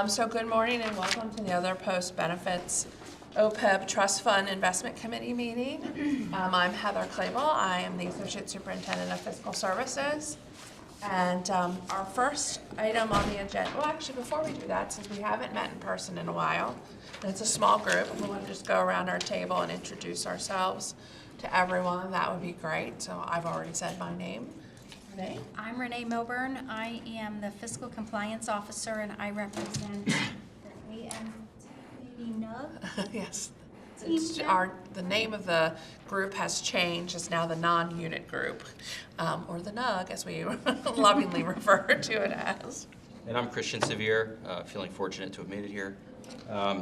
So good morning and welcome to the other post-benefits OPEB Trust Fund Investment Committee meeting. I'm Heather Clable. I am the Associate Superintendent of Fiscal Services. And our first item on the agenda, well actually before we do that, since we haven't met in person in a while, and it's a small group, we want to just go around our table and introduce ourselves to everyone. That would be great. So I've already said my name. Renee? I'm Renee Milburn. I am the Fiscal Compliance Officer and I represent the AMT. Yes. The name of the group has changed. It's now the non-unit group, or the NUG, as we lovingly refer to it as. And I'm Christian Sevier, feeling fortunate to have made it here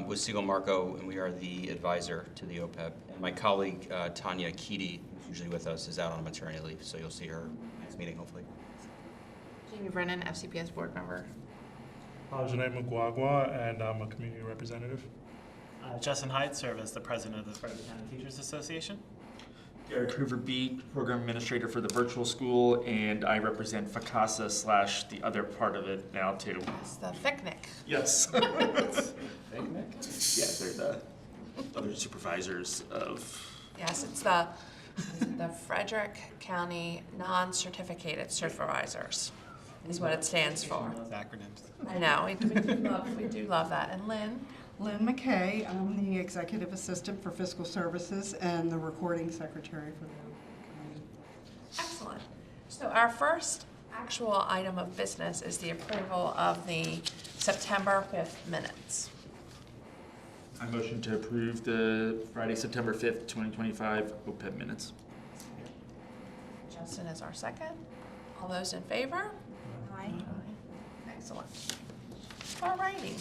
with Siegel Marco, and we are the advisor to the OPEB. And my colleague, Tanya Keaty, who's usually with us, is out on maternity leave, so you'll see her next meeting, hopefully. Jamie Brennan, FCPS board member. Janae Mugwagwa, and I'm a community representative. Justin Hyde, serve as the president of the Frederick County Teachers Association. Derek Hoover Beat, program administrator for the virtual school, and I represent FACASA / the other part of it now too. It's the FICNIC. Yes. Yeah, they're the other supervisors of. Yes, it's the Frederick County Non-Certificated Supervisors is what it stands for. Those acronyms. I know, we do love that. And Lynn? Lynn McKay, I'm the Executive Assistant for Fiscal Services and the Recording Secretary for the county. Excellent. So our first actual item of business is the approval of the September 5th minutes. I motion to approve the Friday, September 5th, 2025 OPEB minutes. Justin is our second. All those in favor? Aye. Excellent. All righty.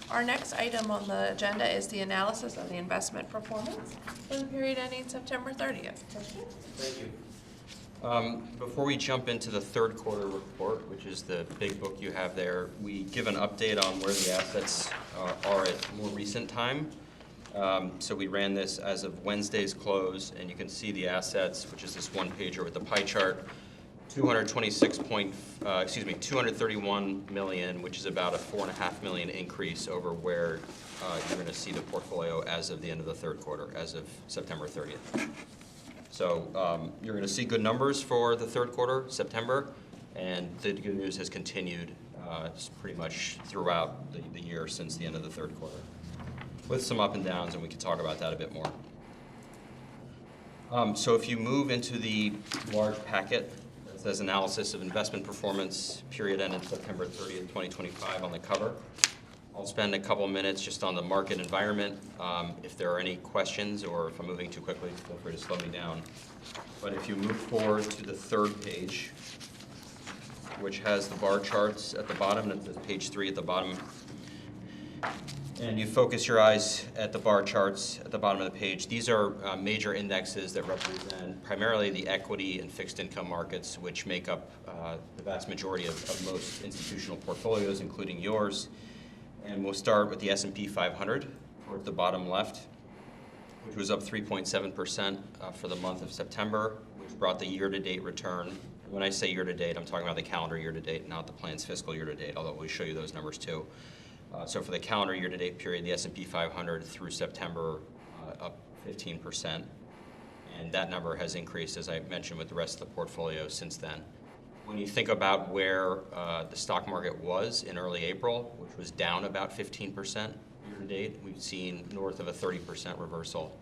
Our next item on the agenda is the analysis of the investment performance for the period ending September 30th. Thank you. Before we jump into the third quarter report, which is the big book you have there, we give an update on where the assets are at more recent time. So we ran this as of Wednesday's close, and you can see the assets, which is this one pager with the pie chart. 231 million, which is about a $4.5 million increase over where you're going to see the portfolio as of the end of the third quarter, as of September 30th. So you're going to see good numbers for the third quarter, September, and the good news has continued pretty much throughout the year since the end of the third quarter, with some up and downs, and we can talk about that a bit more. So if you move into the large packet, says analysis of investment performance, period ended September 30th, 2025 on the cover. I'll spend a couple minutes just on the market environment. If there are any questions or if I'm moving too quickly, feel free to slow me down. But if you move forward to the third page, which has the bar charts at the bottom, and it says page 3 at the bottom, and you focus your eyes at the bar charts at the bottom of the page. These are major indexes that represent primarily the equity and fixed income markets, which make up the vast majority of most institutional portfolios, including yours. And we'll start with the S&P 500 towards the bottom left, which was up 3.7% for the month of September, which brought the year-to-date return. When I say year-to-date, I'm talking about the calendar year-to-date, not the plan's fiscal year-to-date, although we'll show you those numbers too. So for the calendar year-to-date period, the S&P 500 through September up 15%. And that number has increased, as I mentioned, with the rest of the portfolio since then. When you think about where the stock market was in early April, which was down about 15% year-to-date, we've seen north of a 30% reversal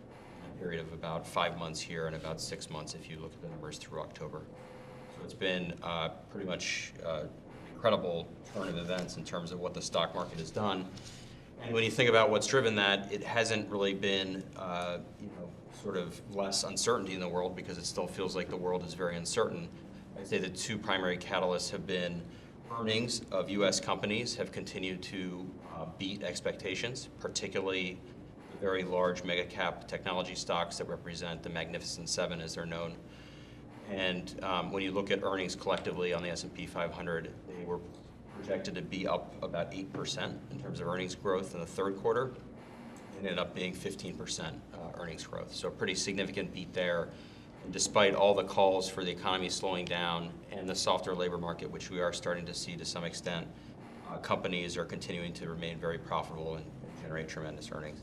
in a period of about 5 months here and about 6 months if you look at the numbers through October. So it's been pretty much incredible turn of events in terms of what the stock market has done. And when you think about what's driven that, it hasn't really been sort of less uncertainty in the world, because it still feels like the world is very uncertain. I'd say the two primary catalysts have been earnings of U.S. companies have continued to beat expectations, particularly the very large mega cap technology stocks that represent the Magnificent Seven, as they're known. And when you look at earnings collectively on the S&P 500, they were projected to be up about 8% in terms of earnings growth in the third quarter. It ended up being 15% earnings growth. So a pretty significant beat there. And despite all the calls for the economy slowing down and the softer labor market, which we are starting to see to some extent, companies are continuing to remain very profitable and generate tremendous earnings.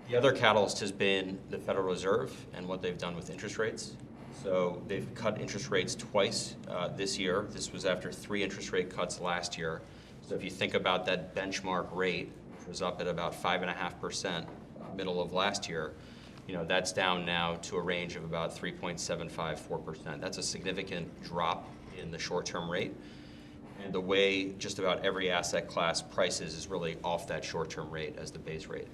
The other catalyst has been the Federal Reserve and what they've done with interest rates. So they've cut interest rates twice this year. This was after 3 interest rate cuts last year. So if you think about that benchmark rate, which was up at about 5.5% middle of last year, that's down now to a range of about 3.75, 4%. That's a significant drop in the short-term rate. And the way just about every asset class prices is really off that short-term rate as the base rate.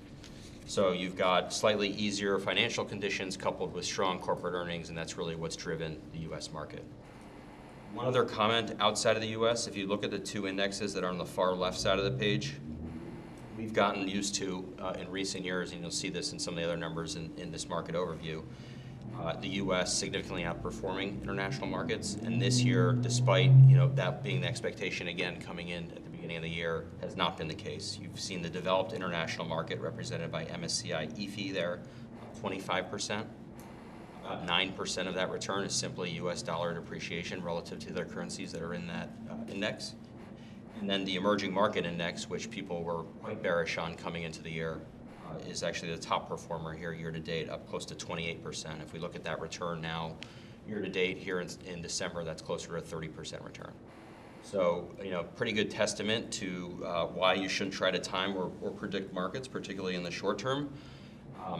So you've got slightly easier financial conditions coupled with strong corporate earnings, and that's really what's driven the U.S. market. One other comment outside of the U.S., if you look at the 2 indexes that are on the far left side of the page, we've gotten used to in recent years, and you'll see this in some of the other numbers in this market overview, the U.S. significantly outperforming international markets. And this year, despite that being the expectation again coming in at the beginning of the year, has not been the case. You've seen the developed international market represented by MSCI EAFE there, 25%. About 9% of that return is simply U.S. dollar depreciation relative to other currencies that are in that index. And then the emerging market index, which people were quite bearish on coming into the year, is actually the top performer here year to date, up close to 28%. If we look at that return now, year to date here in December, that's closer to a 30% return. So, pretty good testament to why you shouldn't try to time or predict markets, particularly in the short term.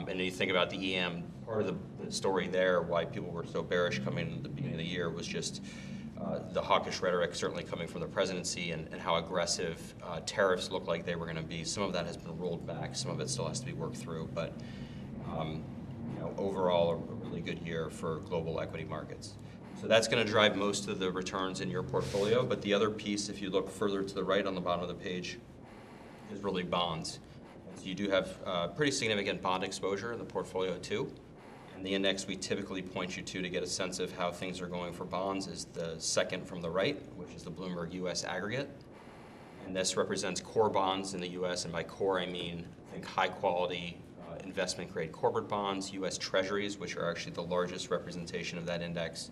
And you think about the EM, part of the story there, why people were so bearish coming into the beginning of the year was just the hawkish rhetoric certainly coming from the presidency and how aggressive tariffs looked like they were going to be. Some of that has been rolled back. Some of it still has to be worked through. But overall, a really good year for global equity markets. So that's going to drive most of the returns in your portfolio. But the other piece, if you look further to the right on the bottom of the page, is really bonds. So you do have pretty significant bond exposure in the portfolio too. And the index we typically point you to get a sense of how things are going for bonds is the second from the right, which is the Bloomberg U.S. Aggregate. And this represents core bonds in the U.S. And by core, I think high quality investment grade corporate bonds, U.S. Treasuries, which are actually the largest representation of that index,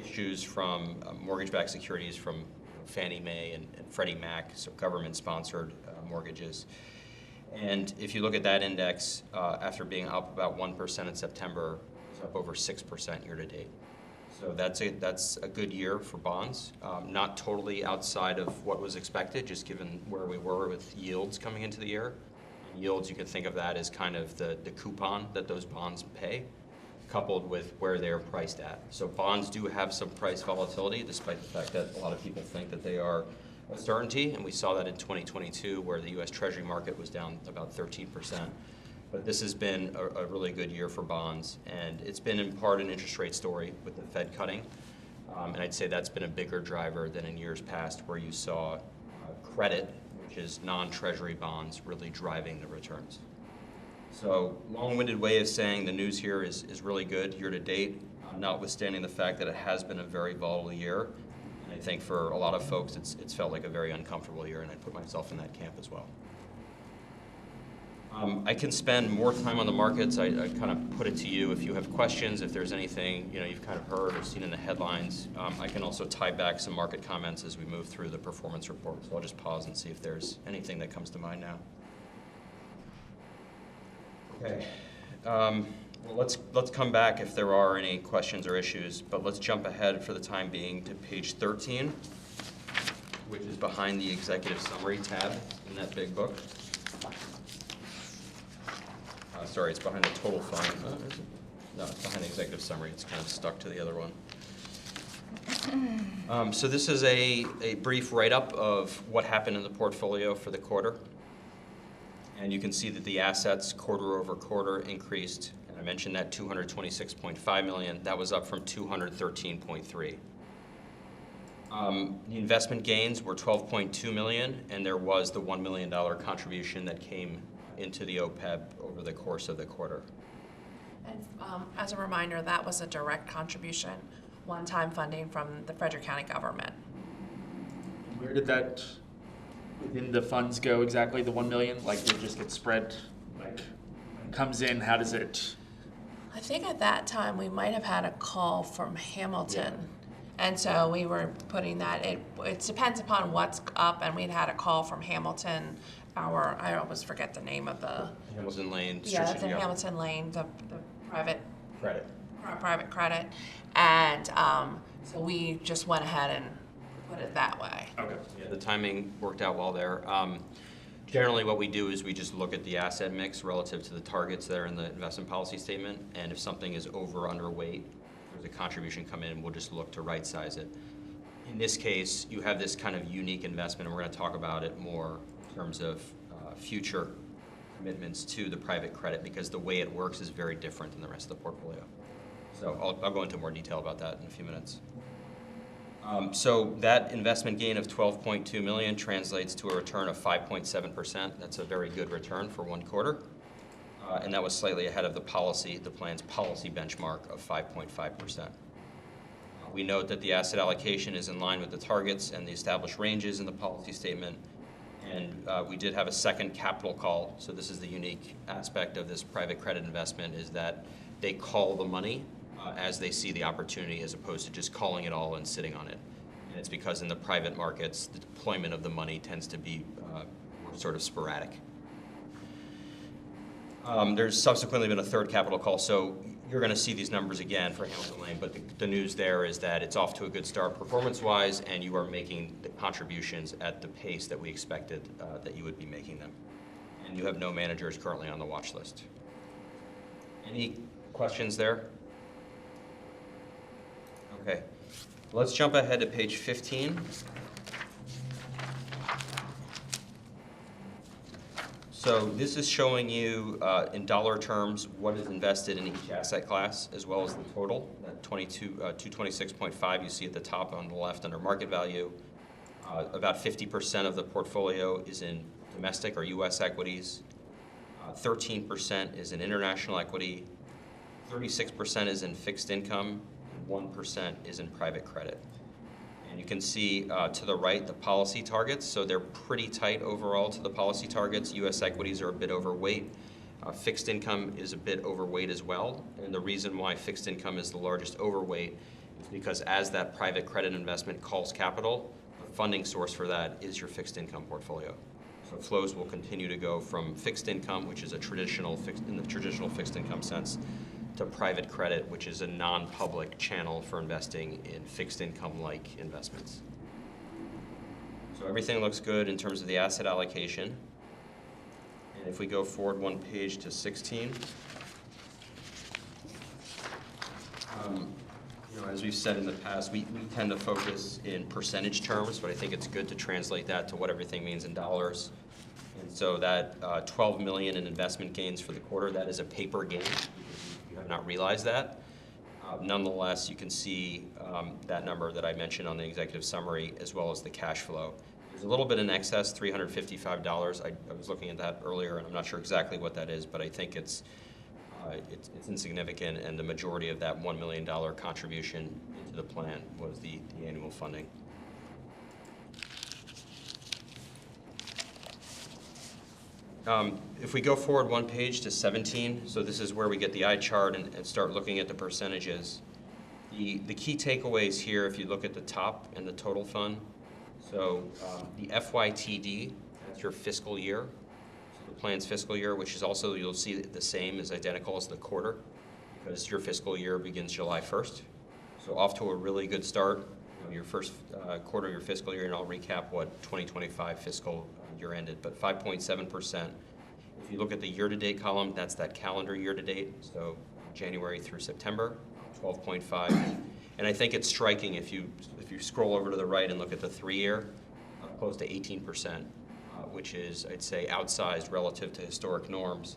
issues from mortgage-backed securities from Fannie Mae and Freddie Mac, so government-sponsored mortgages. And if you look at that index, after being up about 1% in September, it's up over 6% year to date. So that's a good year for bonds. Not totally outside of what was expected, just given where we were with yields coming into the year. Yields, you can think of that as kind of the coupon that those bonds pay, coupled with where they're priced at. So bonds do have some price volatility, despite the fact that a lot of people think that they are a certainty, and we saw that in 2022, where the U.S. Treasury market was down about 13%. But this has been a really good year for bonds, and it's been in part an interest rate story with the Fed cutting. And I'd say that's been a bigger driver than in years past, where you saw credit, which is non-Treasury bonds, really driving the returns. So long-winded way of saying the news here is really good year to date, notwithstanding the fact that it has been a very volatile year. And I think for a lot of folks, it's felt like a very uncomfortable year, and I put myself in that camp as well. I can spend more time on the markets. I kind of put it to you if you have questions, if there's anything you've kind of heard or seen in the headlines. I can also tie back some market comments as we move through the performance report. So I'll just pause and see if there's anything that comes to mind now. Okay. Well, let's come back if there are any questions or issues, but let's jump ahead for the time being to page 13, which is behind the executive summary tab in that big book. Sorry, it's behind the total fund. No, it's behind the executive summary. It's kind of stuck to the other one. So this is a brief write-up of what happened in the portfolio for the quarter. And you can see that the assets quarter over quarter increased. And I mentioned that $226.5 million. That was up from $213.3. The investment gains were $12.2 million, and there was the $1 million contribution that came into the OPEB over the course of the quarter. And as a reminder, that was a direct contribution, one-time funding from the Frederick County government. Where did that within the funds go exactly, the $1 million? Like, did it just get spread, like, comes in, how does it? I think at that time we might have had a call from Hamilton. And so we were putting that, it depends upon what's up, and we'd had a call from Hamilton, I always forget the name of the, Hamilton Lane. yeah, it's in Hamilton Lane, the private Credit. private credit. And so we just went ahead and put it that way. Okay. Yeah, the timing worked out well there. Generally, what we do is we just look at the asset mix relative to the targets that are in the investment policy statement, and if something is over or underweight, there's a contribution come in, we'll just look to right-size it. In this case, you have this kind of unique investment, and we're going to talk about it more in terms of future commitments to the private credit, because the way it works is very different than the rest of the portfolio. So I'll go into more detail about that in a few minutes. So that investment gain of $12.2 million translates to a return of 5.7%. That's a very good return for one quarter. And that was slightly ahead of the plan's policy benchmark of 5.5%. We note that the asset allocation is in line with the targets and the established ranges in the policy statement. And we did have a second capital call. So this is the unique aspect of this private credit investment, is that they call the money as they see the opportunity, as opposed to just calling it all and sitting on it. And it's because in the private markets, the deployment of the money tends to be sort of sporadic. There's subsequently been a third capital call, so you're going to see these numbers again for Hamilton Lane, but the news there is that it's off to a good start performance-wise, and you are making the contributions at the pace that we expected that you would be making them. And you have no managers currently on the watch list. Any questions there? Okay, let's jump ahead to page 15. So this is showing you in dollar terms what is invested in each asset class, as well as the total. That 226.5 you see at the top on the left under market value. About 50% of the portfolio is in domestic or U.S. equities. 13% is in international equity. 36% is in fixed income. 1% is in private credit. And you can see to the right the policy targets, so they're pretty tight overall to the policy targets. U.S. equities are a bit overweight. Fixed income is a bit overweight as well, and the reason why fixed income is the largest overweight is because as that private credit investment calls capital, the funding source for that is your fixed income portfolio. So flows will continue to go from fixed income, which is a traditional in the traditional fixed income sense, to private credit, which is a non-public channel for investing in fixed income-like investments. So everything looks good in terms of the asset allocation. And if we go forward one page to 16, as we've said in the past, we tend to focus in percentage terms, but I think it's good to translate that to what everything means in dollars. And so that $12 million in investment gains for the quarter, that is a paper gain. You have not realized that. Nonetheless, you can see that number that I mentioned on the executive summary, as well as the cash flow. There's a little bit in excess, $355. I was looking at that earlier, and I'm not sure exactly what that is, but I think it's insignificant, and the majority of that $1 million contribution into the plan was the annual funding. If we go forward one page to 17, so this is where we get the eye chart and start looking at the percentages. The key takeaways here, if you look at the top and the total fund, so the FYTD, that's your fiscal year, so the plan's fiscal year, which is also, you'll see the same, is identical as the quarter, because your fiscal year begins July 1st. So off to a really good start, your first quarter of your fiscal year, and I'll recap what 2025 fiscal year ended, but 5.7%. If you look at the year-to-date column, that's that calendar year-to-date, so January through September, 12.5. And I think it's striking if you scroll over to the right and look at the 3-year, close to 18%, which is, I'd say, outsized relative to historic norms.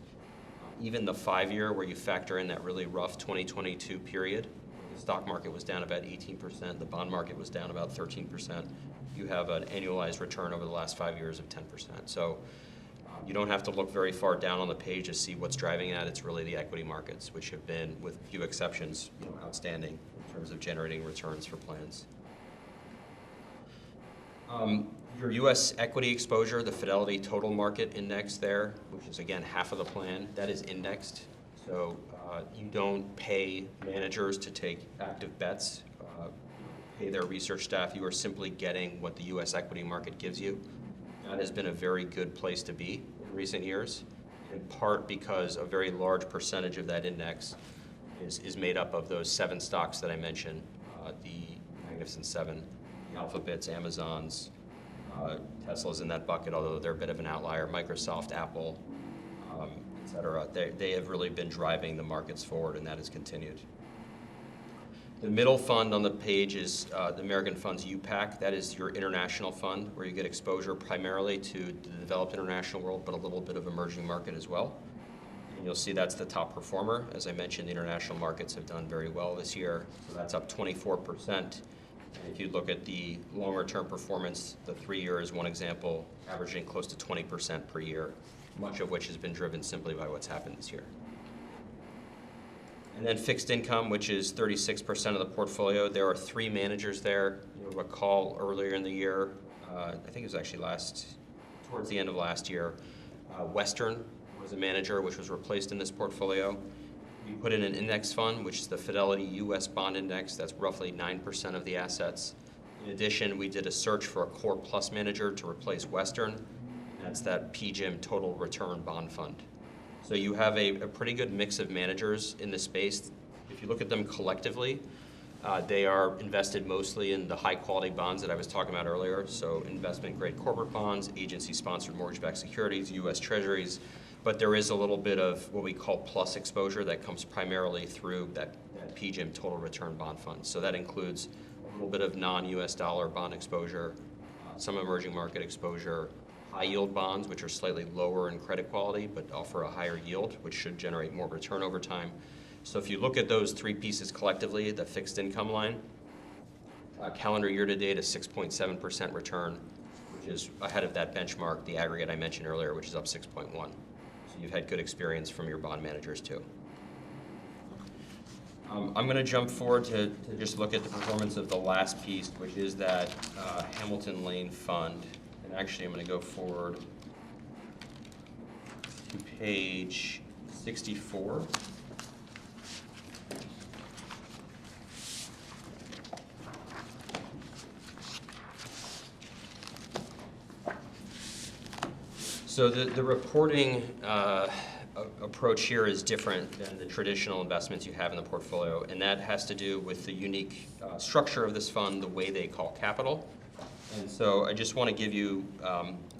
Even the 5-year, where you factor in that really rough 2022 period, the stock market was down about 18%, the bond market was down about 13%. You have an annualized return over the last 5 years of 10%. So you don't have to look very far down on the page to see what's driving that. It's really the equity markets, which have been, with few exceptions, outstanding in terms of generating returns for plans. Your U.S. equity exposure, the Fidelity Total Market Index there, which is again half of the plan, that is indexed. So you don't pay managers to take active bets. pay their research staff. You are simply getting what the U.S. equity market gives you. That has been a very good place to be in recent years, in part because a very large percentage of that index is made up of those 7 stocks that I mentioned, the Magnificent Seven, the Alphabets, Amazons, Tesla's in that bucket, although they're a bit of an outlier, Microsoft, Apple, et cetera. They have really been driving the markets forward, and that has continued. The middle fund on the page is the American Funds UPAC. That is your international fund, where you get exposure primarily to the developed international world, but a little bit of emerging market as well. And you'll see that's the top performer. As I mentioned, the international markets have done very well this year. So that's up 24%. And if you look at the longer-term performance, the 3-year is one example, averaging close to 20% per year, much of which has been driven simply by what's happened this year. And then fixed income, which is 36% of the portfolio. There are 3 managers there. You'll recall earlier in the year, I think it was actually towards the end of last year, Western was a manager which was replaced in this portfolio. We put in an index fund, which is the Fidelity U.S. Bond Index. That's roughly 9% of the assets. In addition, we did a search for a Core Plus manager to replace Western. That's that PGIM Total Return Bond Fund. So you have a pretty good mix of managers in this space. If you look at them collectively, they are invested mostly in the high-quality bonds that I was talking about earlier, so investment-grade corporate bonds, agency-sponsored mortgage-backed securities, U.S. Treasuries, but there is a little bit of what we call plus exposure that comes primarily through that PGIM Total Return Bond Fund. So that includes a little bit of non-U.S. dollar bond exposure, some emerging market exposure, high-yield bonds, which are slightly lower in credit quality but offer a higher yield, which should generate more return over time. So if you look at those 3 pieces collectively, the fixed income line, calendar year to date, a 6.7% return, which is ahead of that benchmark, the aggregate I mentioned earlier, which is up 6.1. So you've had good experience from your bond managers too. I'm going to jump forward to just look at the performance of the last piece, which is that Hamilton Lane Fund. And actually, I'm going to go forward to page 64. So the reporting approach here is different than the traditional investments you have in the portfolio, and that has to do with the unique structure of this fund, the way they call capital. And so I just want to give you,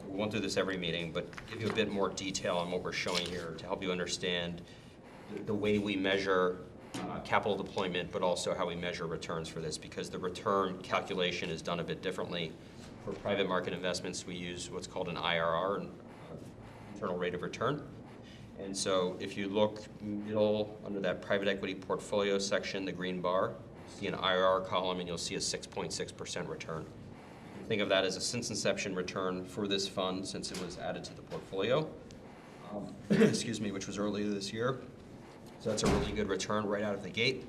we won't do this every meeting, but give you a bit more detail on what we're showing here to help you understand the way we measure capital deployment, but also how we measure returns for this, because the return calculation is done a bit differently. For private market investments, we use what's called an IRR, internal rate of return. And so if you look middle under that private equity portfolio section, the green bar, you see an IRR column and you'll see a 6.6% return. Think of that as a since inception return for this fund since it was added to the portfolio, excuse me, which was earlier this year. So that's a really good return right out of the gate.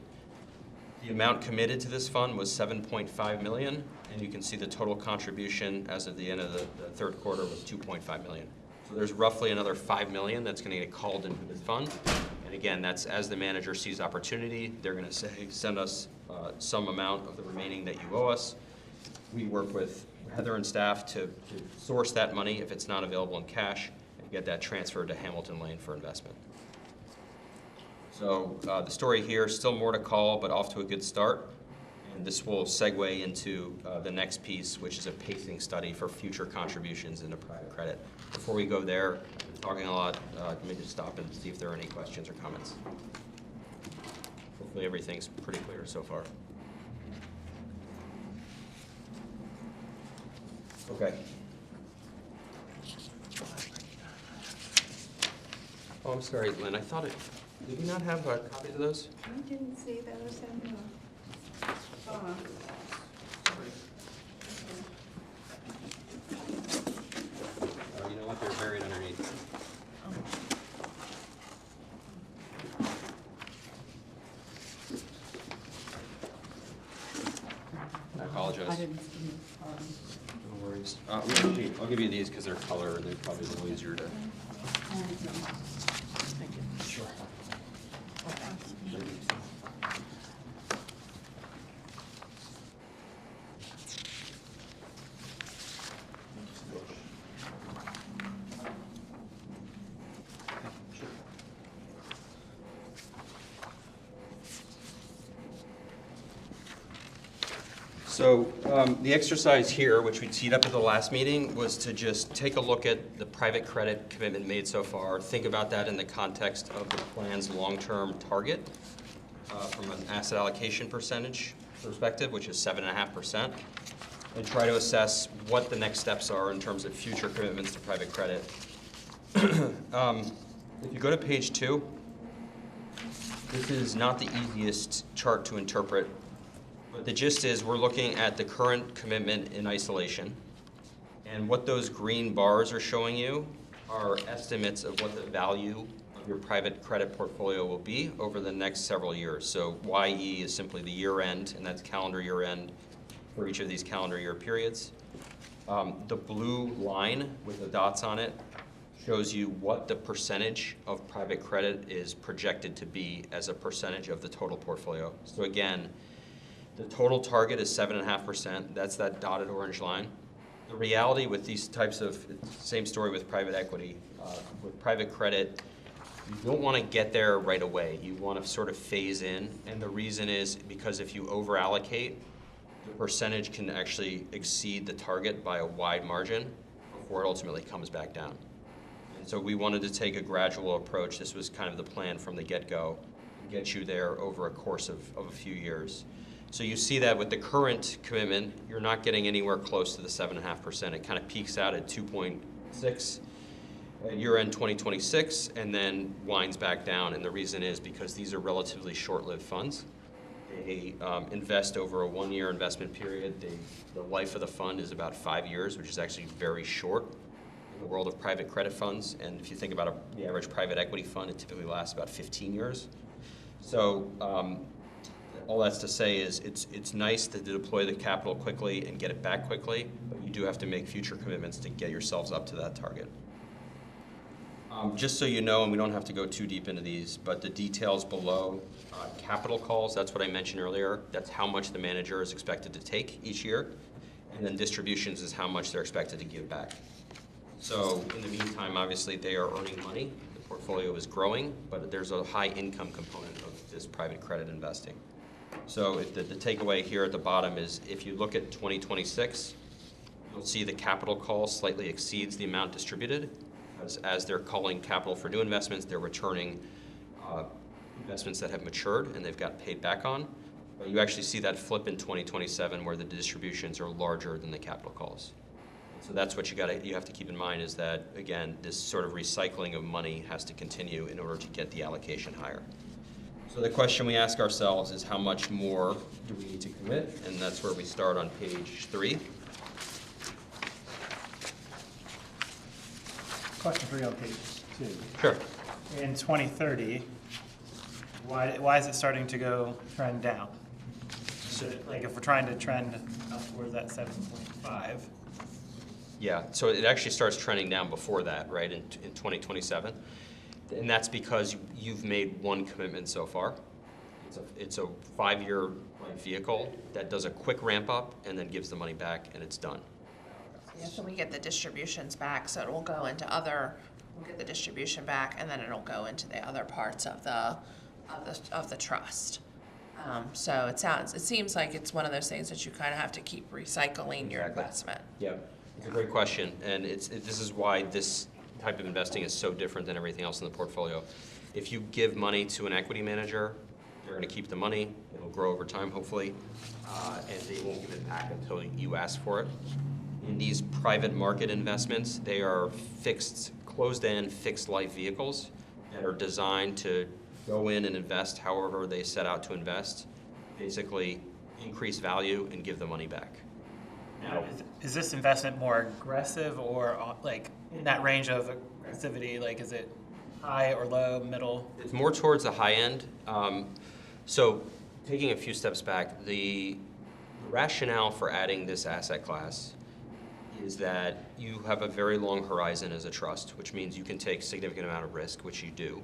The amount committed to this fund was $7.5 million, and you can see the total contribution as of the end of the 3rd quarter was $2.5 million. So there's roughly another $5 million that's going to get called into this fund. And again, that's as the manager sees opportunity, they're going to say, send us some amount of the remaining that you owe us. We work with Heather and staff to source that money if it's not available in cash and get that transferred to Hamilton Lane for investment. So the story here, still more to call, but off to a good start. And this will segue into the next piece, which is a pacing study for future contributions into private credit. Before we go there, I'm talking a lot, let me just stop and see if there are any questions or comments. Hopefully everything's pretty clear so far. Okay. Oh, I'm sorry, Lynn, I thought did we not have copies of those? I didn't see those in the box. You know what, they're buried underneath. I apologize. I didn't see. No worries. I'll give you these because they're color and they're probably a little easier to. Thank you. Sure. So the exercise here, which we teed up at the last meeting, was to just take a look at the private credit commitment made so far, think about that in the context of the plan's long-term target from an asset allocation percentage perspective, which is 7.5%, and try to assess what the next steps are in terms of future commitments to private credit. If you go to page 2, this is not the easiest chart to interpret, but the gist is we're looking at the current commitment in isolation, and what those green bars are showing you are estimates of what the value of your private credit portfolio will be over the next several years. So YE is simply the year end, and that's calendar year end for each of these calendar year periods. The blue line with the dots on it shows you what the percentage of private credit is projected to be as a percentage of the total portfolio. So again, the total target is 7.5%. That's that dotted orange line. The reality with these types of, same story with private equity, with private credit, you don't want to get there right away. You want to sort of phase in, and the reason is because if you over allocate, the percentage can actually exceed the target by a wide margin before it ultimately comes back down. And so we wanted to take a gradual approach. This was kind of the plan from the get-go, get you there over a course of a few years. So you see that with the current commitment, you're not getting anywhere close to the 7.5%. It kind of peaks out at 2.6 at year-end 2026, and then winds back down. And the reason is because these are relatively short-lived funds. They invest over a 1-year investment period. The life of the fund is about 5 years, which is actually very short in the world of private credit funds. And if you think about the average private equity fund, it typically lasts about 15 years. So all that's to say is it's nice to deploy the capital quickly and get it back quickly, but you do have to make future commitments to get yourselves up to that target. Just so you know, and we don't have to go too deep into these, but the details below, capital calls, that's what I mentioned earlier. That's how much the manager is expected to take each year. And then distributions is how much they're expected to give back. So in the meantime, obviously, they are earning money. The portfolio is growing, but there's a high income component of this private credit investing. So if the takeaway here at the bottom is if you look at 2026, you'll see the capital call slightly exceeds the amount distributed. As they're calling capital for new investments, they're returning investments that have matured and they've got paid back on. But you actually see that flip in 2027 where the distributions are larger than the capital calls. So that's what you have to keep in mind is that, again, this sort of recycling of money has to continue in order to get the allocation higher. So the question we ask ourselves is how much more do we need to commit? And that's where we start on page 3. Question for you on page 2. Sure. In 2030, why is it starting to trend down? Like if we're trying to trend up towards that 7.5. Yeah, so it actually starts trending down before that, right, in 2027. And that's because you've made one commitment so far. It's a 5-year vehicle that does a quick ramp up and then gives the money back and it's done. Yeah, so we get the distributions back, so it will go into we'll get the distribution back, and then it'll go into the other parts of the trust. So it seems like it's one of those things that you kind of have to keep recycling your investment. Yeah, it's a great question, and this is why this type of investing is so different than everything else in the portfolio. If you give money to an equity manager, they're going to keep the money. It'll grow over time, hopefully, and they won't give it back until you ask for it. In these private market investments, they are fixed, closed-end, fixed-life vehicles that are designed to go in and invest however they set out to invest, basically increase value and give the money back. Now, is this investment more aggressive or like in that range of aggressivity? Like, is it high or low, middle? It's more towards the high end. So taking a few steps back, the rationale for adding this asset class is that you have a very long horizon as a trust, which means you can take significant amount of risk, which you do.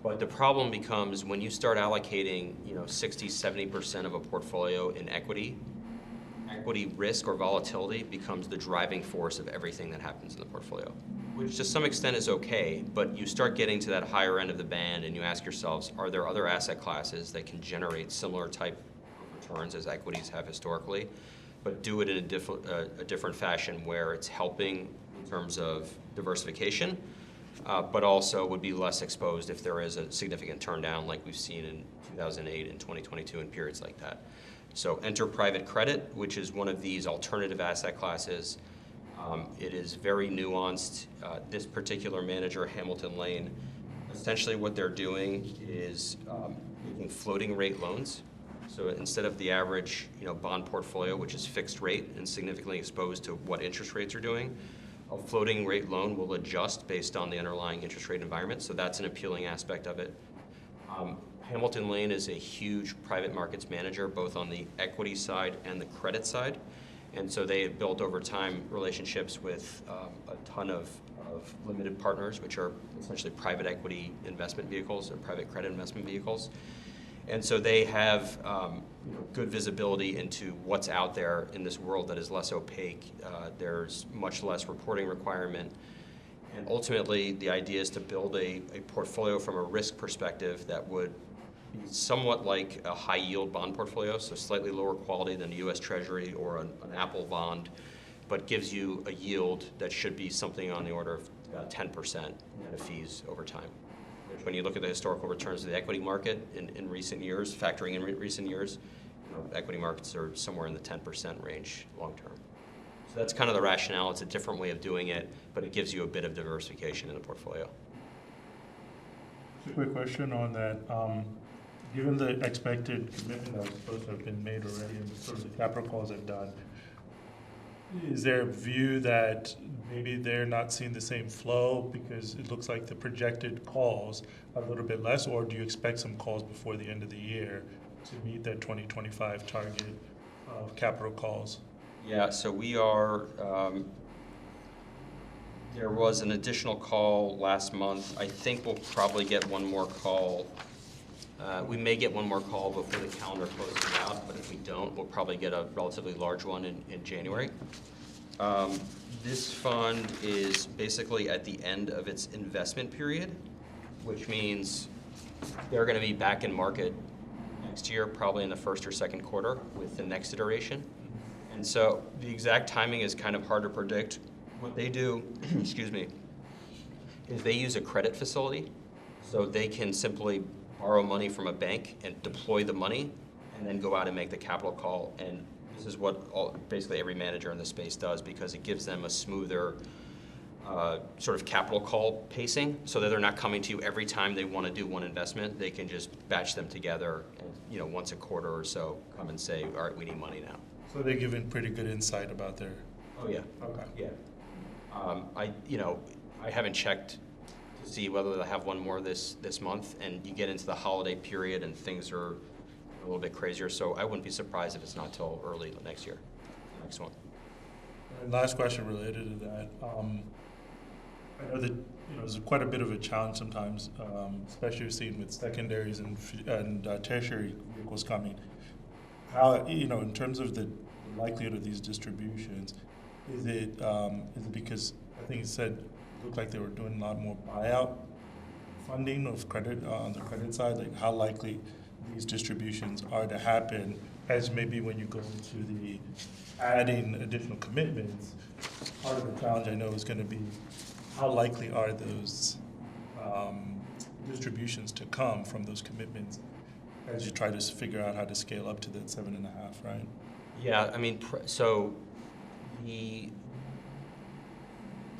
But the problem becomes when you start allocating, 60, 70% of a portfolio in equity risk or volatility becomes the driving force of everything that happens in the portfolio, which to some extent is okay, but you start getting to that higher end of the band and you ask yourselves, are there other asset classes that can generate similar type of returns as equities have historically, but do it in a different fashion where it's helping in terms of diversification, but also would be less exposed if there is a significant turn down like we've seen in 2008 and 2022 and periods like that. So enter private credit, which is one of these alternative asset classes. It is very nuanced. This particular manager, Hamilton Lane, essentially what they're doing is making floating rate loans. So instead of the average, bond portfolio, which is fixed rate and significantly exposed to what interest rates are doing, a floating rate loan will adjust based on the underlying interest rate environment. So that's an appealing aspect of it. Hamilton Lane is a huge private markets manager, both on the equity side and the credit side. And so they have built over time relationships with a ton of limited partners, which are essentially private equity investment vehicles or private credit investment vehicles. And so they have good visibility into what's out there in this world that is less opaque. There's much less reporting requirement. And ultimately, the idea is to build a portfolio from a risk perspective that would be somewhat like a high yield bond portfolio, so slightly lower quality than a US Treasury or an Apple bond, but gives you a yield that should be something on the order of about 10% net of fees over time. Which, when you look at the historical returns of the equity market in recent years, factoring in recent years, equity markets are somewhere in the 10% range long term. So that's kind of the rationale. It's a different way of doing it, but it gives you a bit of diversification in the portfolio. Just a quick question on that. Given the expected commitment that was supposed to have been made already and sort of the capital calls have done, is there a view that maybe they're not seeing the same flow because it looks like the projected calls are a little bit less, or do you expect some calls before the end of the year to meet that 2025 target of capital calls? Yeah, so we are, there was an additional call last month. I think we'll probably get one more call. We may get one more call before the calendar closes out, but if we don't, we'll probably get a relatively large one in January. This fund is basically at the end of its investment period, which means they're going to be back in market next year, probably in the first or second quarter with the next iteration. And so the exact timing is kind of hard to predict. What they do, excuse me, is they use a credit facility, so they can simply borrow money from a bank and deploy the money and then go out and make the capital call. And this is what basically every manager in the space does, because it gives them a smoother sort of capital call pacing, so that they're not coming to you every time they want to do one investment. They can just batch them together and, once a quarter or so come and say, all right, we need money now. So they're giving pretty good insight about their. Oh, yeah. Okay. Yeah. I haven't checked to see whether they'll have one more this month, and you get into the holiday period and things are a little bit crazier, so I wouldn't be surprised if it's not till early next year, next one. And last question related to that. I know that there's quite a bit of a challenge sometimes, especially seen with secondaries and tertiary vehicles coming. How, in terms of the likelihood of these distributions, is it because I think you said it looked like they were doing a lot more buyout funding of credit on the credit side? Like, how likely these distributions are to happen, as maybe when you go into the adding additional commitments, part of the challenge I know is going to be how likely are those distributions to come from those commitments as you try to figure out how to scale up to that 7.5, right? Yeah, I mean, so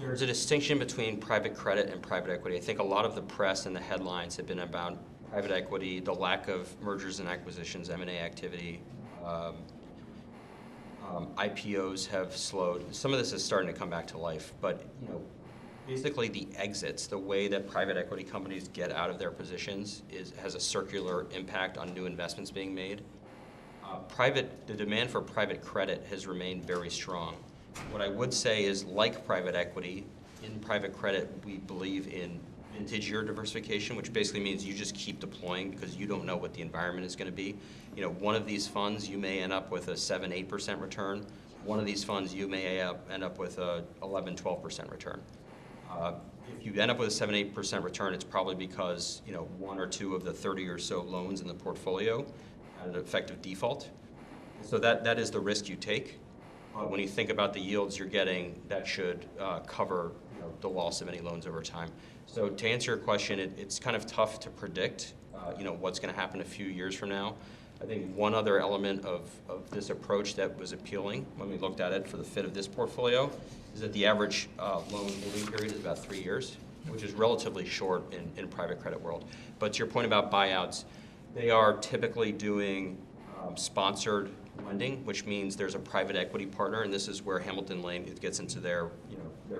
there's a distinction between private credit and private equity. I think a lot of the press and the headlines have been about private equity, the lack of mergers and acquisitions, M&A activity. IPOs have slowed. Some of this is starting to come back to life, but basically the exits, the way that private equity companies get out of their positions has a circular impact on new investments being made. The demand for private credit has remained very strong. What I would say is, like private equity, in private credit we believe in vintage year diversification, which basically means you just keep deploying because you don't know what the environment is going to be. One of these funds you may end up with a 7-8% return. One of these funds you may end up with a 11-12% return. If you end up with a 7-8% return, it's probably because one or two of the 30 or so loans in the portfolio had an effective default. So that is the risk you take. When you think about the yields you're getting, that should cover the loss of any loans over time. So to answer your question, it's kind of tough to predict what's going to happen a few years from now. I think one other element of this approach that was appealing when we looked at it for the fit of this portfolio is that the average loan holding period is about 3 years, which is relatively short in private credit world. But to your point about buyouts, they are typically doing sponsored lending, which means there's a private equity partner, and this is where Hamilton Lane gets into their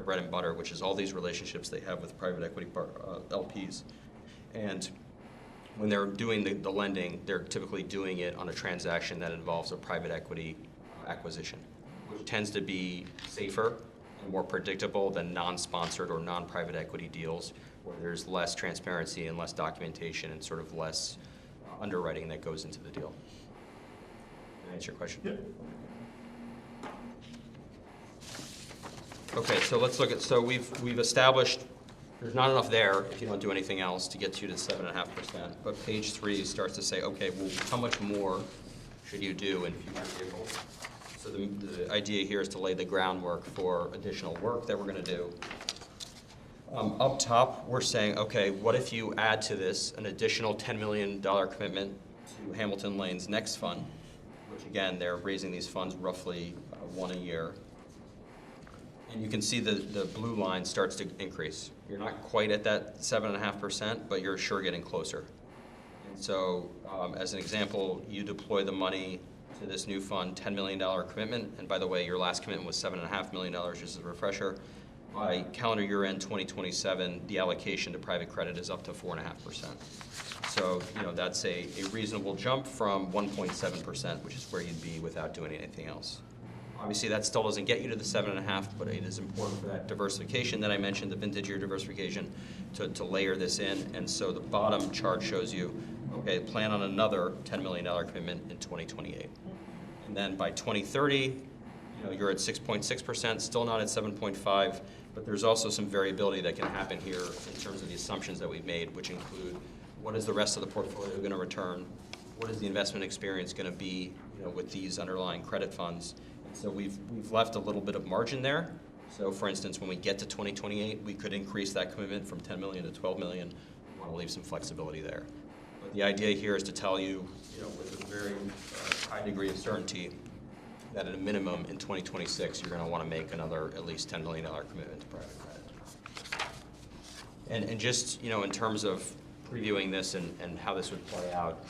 bread and butter, which is all these relationships they have with private equity LPs. And when they're doing the lending, they're typically doing it on a transaction that involves a private equity acquisition, which tends to be safer and more predictable than non-sponsored or non-private equity deals, where there's less transparency and less documentation and sort of less underwriting that goes into the deal. Did I answer your question? Yep. Okay, so let's look at, so we've established there's not enough there if you don't do anything else to get you to 7.5%. But page 3 starts to say, okay, well, how much more should you do in future vehicles? So the idea here is to lay the groundwork for additional work that we're going to do. Up top, we're saying, okay, what if you add to this an additional $10 million commitment to Hamilton Lane's next fund, which again, they're raising these funds roughly one a year. And you can see the blue line starts to increase. You're not quite at that 7.5%, but you're sure getting closer. And so, as an example, you deploy the money to this new fund, $10 million commitment. And by the way, your last commitment was $7.5 million, just as a refresher. By calendar year end 2027, the allocation to private credit is up to 4.5%. So, that's a reasonable jump from 1.7%, which is where you'd be without doing anything else. Obviously, that still doesn't get you to the 7.5, but it is important for that diversification that I mentioned, the vintage year diversification, to layer this in. And so the bottom chart shows you, okay, plan on another $10 million commitment in 2028. And then by 2030, you're at 6.6%, still not at 7.5, but there's also some variability that can happen here in terms of the assumptions that we've made, which include what is the rest of the portfolio going to return, what is the investment experience going to be, with these underlying credit funds. So we've left a little bit of margin there. So for instance, when we get to 2028, we could increase that commitment from 10 million to 12 million. We want to leave some flexibility there. But the idea here is to tell you, with a very high degree of certainty, that at a minimum in 2026, you're going to want to make another at least $10 million commitment to private credit. And just, in terms of previewing this and how this would play out,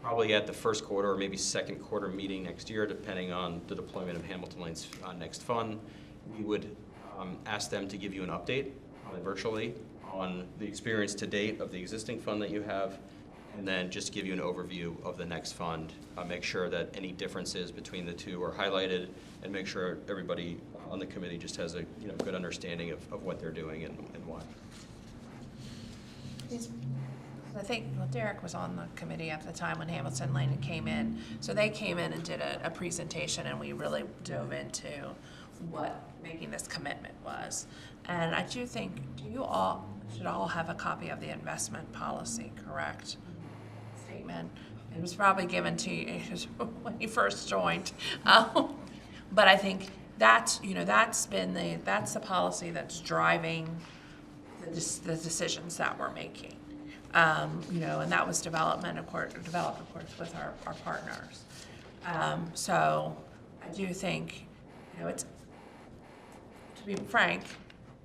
probably at the first quarter or maybe second quarter meeting next year, depending on the deployment of Hamilton Lane's next fund, we would ask them to give you an update virtually on the experience to date of the existing fund that you have, and then just give you an overview of the next fund, make sure that any differences between the two are highlighted, and make sure everybody on the committee just has a good understanding of what they're doing and why. I think, Derek was on the committee at the time when Hamilton Lane came in. So they came in and did a presentation, and we really dove into what making this commitment was. And I do think, you all should all have a copy of the investment policy, correct? Statement. It was probably given to you when you first joined. But I think that's the policy that's driving the decisions that we're making. And that was developed, of course, with our partners. So I do think, it's, to be frank,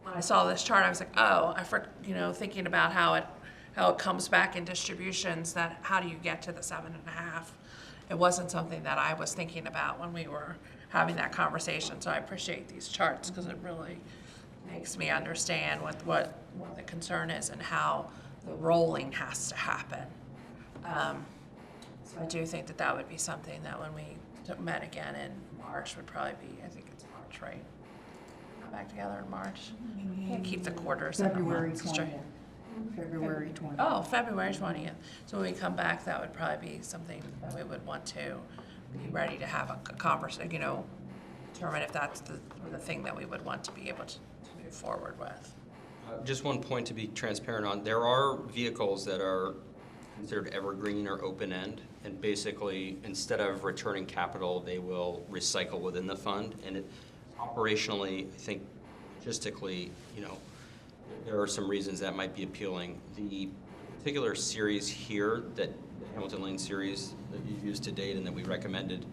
when I saw this chart, I was like, thinking about how it comes back in distributions, that how do you get to the 7.5? It wasn't something that I was thinking about when we were having that conversation. So I appreciate these charts because it really makes me understand what the concern is and how the rolling has to happen. So I do think that would be something that when we met again in March would probably be, I think it's March, right? Come back together in March. Can't keep the quarters in a February month straight. 20th. February 20th. Oh, February 20th. So when we come back, that would probably be something that we would want to be ready to have a conversation, determine if that's the thing that we would want to be able to move forward with. Just one point to be transparent on. There are vehicles that are considered evergreen or open-end. And basically, instead of returning capital, they will recycle within the fund. And it operationally, I think logistically, there are some reasons that might be appealing. The particular series here, the Hamilton Lane series that you've used to date and that we recommended,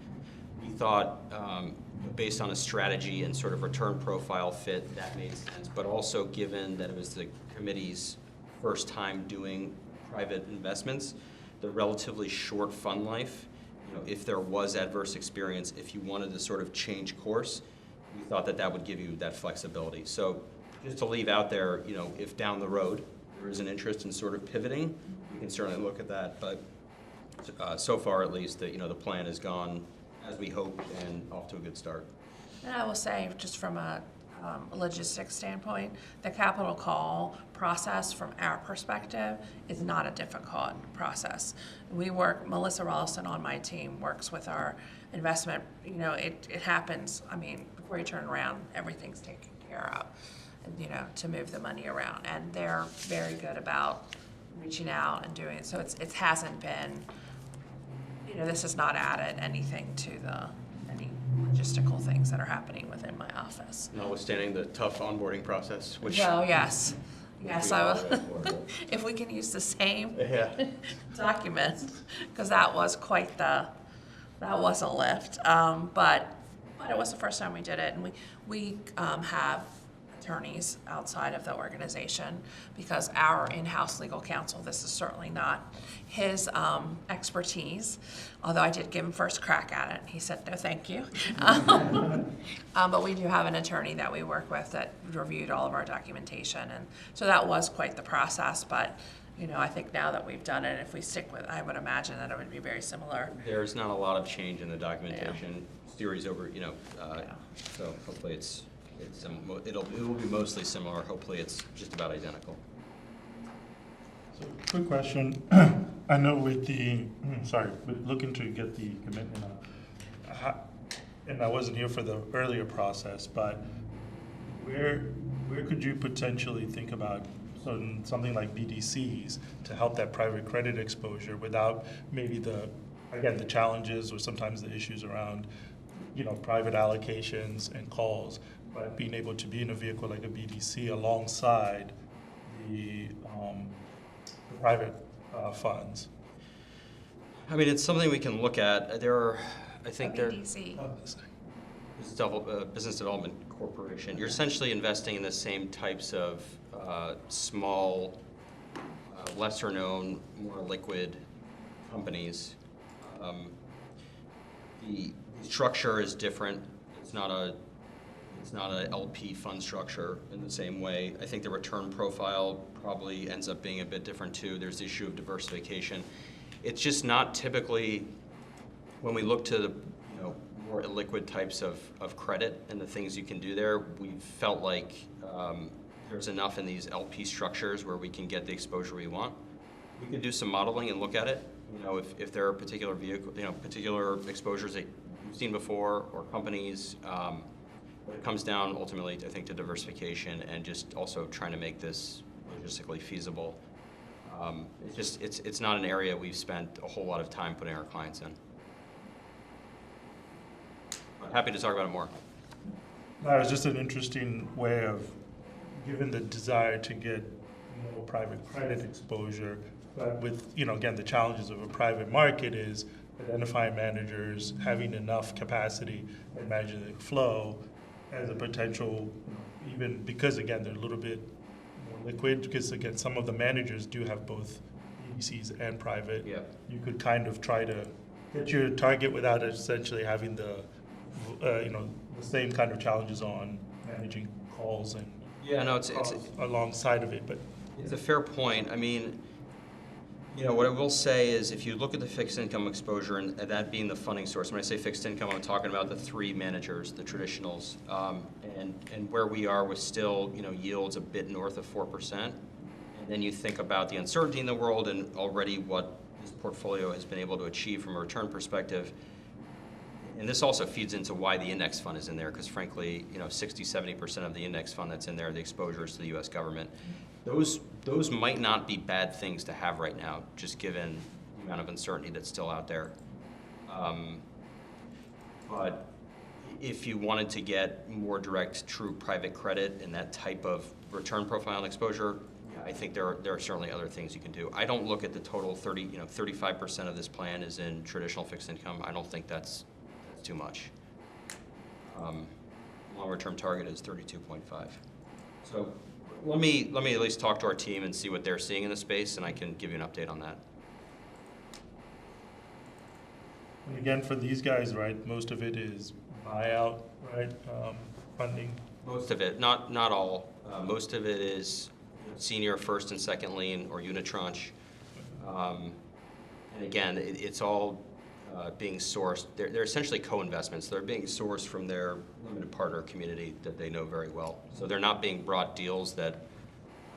we thought, based on a strategy and sort of return profile fit, that made sense. But also given that it was the committee's first time doing private investments, the relatively short fund life, if there was adverse experience, if you wanted to sort of change course, we thought that that would give you that flexibility. So just to leave out there, if down the road there is an interest in sort of pivoting, we can certainly look at that. But so far, at least, the plan has gone as we hoped and off to a good start. And I will say, just from a logistics standpoint, the capital call process from our perspective is not a difficult process. Melissa Rollison on my team works with our investment, it happens, before you turn around, everything's taken care of, to move the money around. And they're very good about reaching out and doing it. So it hasn't been, this has not added anything to any logistical things that are happening within my office. Notwithstanding the tough onboarding process, which. Well, yes, I will. Yeah. If we can use the same Yeah. document, because that was a lift. But it was the first time we did it, and we have attorneys outside of the organization, because our in-house legal counsel, this is certainly not his expertise, although I did give him first crack at it. He said, no, thank you. But we do have an attorney that we work with that reviewed all of our documentation, and so that was quite the process. But I think now that we've done it, if we stick with, I would imagine that it would be very similar. There's not a lot of change in the documentation series over, so hopefully it will be mostly similar. Hopefully it's just about identical. So, quick question. I know with looking to get the commitment up, and I wasn't here for the earlier process, but where could you potentially think about something like BDCs to help that private credit exposure without maybe the challenges or sometimes the issues around, private allocations and calls, but being able to be in a vehicle like a BDC alongside the private funds? It's something we can look at. BDC. Business Development Corporation. You're essentially investing in the same types of small, lesser known, more liquid companies. The structure is different. It's not a LP fund structure in the same way. I think the return profile probably ends up being a bit different too. There's the issue of diversification. It's just not typically, when we look to the more illiquid types of credit and the things you can do there, we felt like there's enough in these LP structures where we can get the exposure we want. We can do some modeling and look at it. If there are particular particular exposures that you've seen before or companies. But it comes down ultimately, I think, to diversification and just also trying to make this logistically feasible. It's not an area we've spent a whole lot of time putting our clients in. I'm happy to talk about it more. That was just an interesting way of, given the desire to get more private credit exposure, but with, again, the challenges of a private market is identifying managers, having enough capacity and managing the flow as a potential, even because, again, they're a little bit more liquid, because, again, some of the managers do have both BDCs and private. Yeah. You could kind of try to hit your target without essentially having the same kind of challenges on managing calls and it's alongside of it. But it's a fair point. What I will say is, if you look at the fixed income exposure and that being the funding source, when I say fixed income, I'm talking about the three managers, the traditionals, and where we are with still, yields a bit north of 4%. And then you think about the uncertainty in the world and already what this portfolio has been able to achieve from a return perspective. And this also feeds into why the index fund is in there, because frankly, 60-70% of the index fund that's in there, the exposure is to the U.S. government. those might not be bad things to have right now, just given the amount of uncertainty that's still out there. But if you wanted to get more direct, true private credit and that type of return profile and exposure, yeah, I think there are certainly other things you can do. I don't look at the total 35% of this plan is in traditional fixed income. I don't think that's too much. Longer term target is 32.5. So let me at least talk to our team and see what they're seeing in the space, and I can give you an update on that. And again, for these guys, right, most of it is buyout, right, funding. Most of it, not all. Most of it is senior first and second lien or unitranche. And again, it's all being sourced. They're essentially co-investments. They're being sourced from their limited partner community that they know very well. So they're not being brought deals that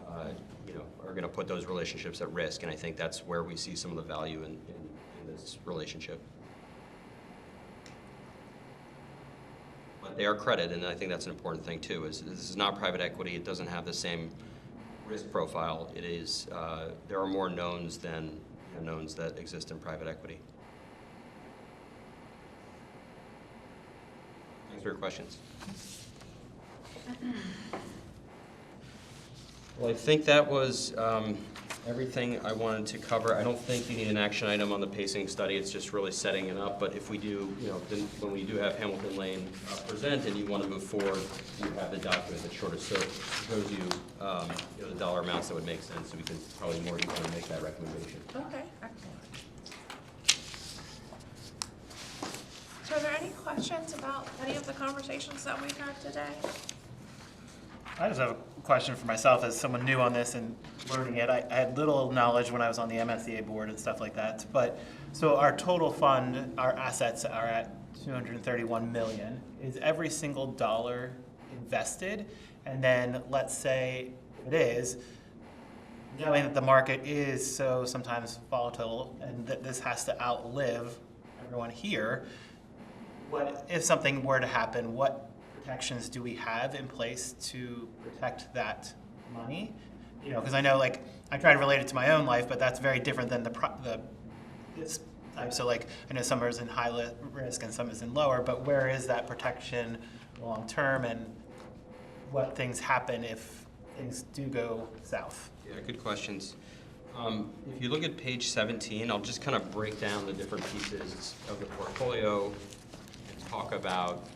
are going to put those relationships at risk. And I think that's where we see some of the value in this relationship. But they are credit, and I think that's an important thing too. Is this is not private equity? It doesn't have the same risk profile. It is. There are more knowns than unknowns that exist in private equity. Thanks for your questions. Well, I think that was everything I wanted to cover. I don't think you need an action item on the pacing study. It's just really setting it up. But if we do, then when we do have Hamilton Lane present and you want to move forward, you have the document that shows you, the dollar amounts that would make sense. So we can probably more easily make that recommendation. Okay, excellent. So are there any questions about any of the conversations that we've had today? I just have a question for myself as someone new on this and learning it. I had little knowledge when I was on the MSCA board and stuff like that. But so our total fund, our assets are at $231 million. Is every single dollar invested? And then let's say it is, knowing that the market is so sometimes volatile and that this has to outlive everyone here, what if something were to happen, what protections do we have in place to protect that money? Because I know, like, I try to relate it to my own life, but that's very different than this type. So, like, I know some is in high risk and some is in lower, but where is that protection long term, and what things happen if things do go south? Yeah, good questions. If you look at page 17, I'll just kind of break down the different pieces of the portfolio and talk about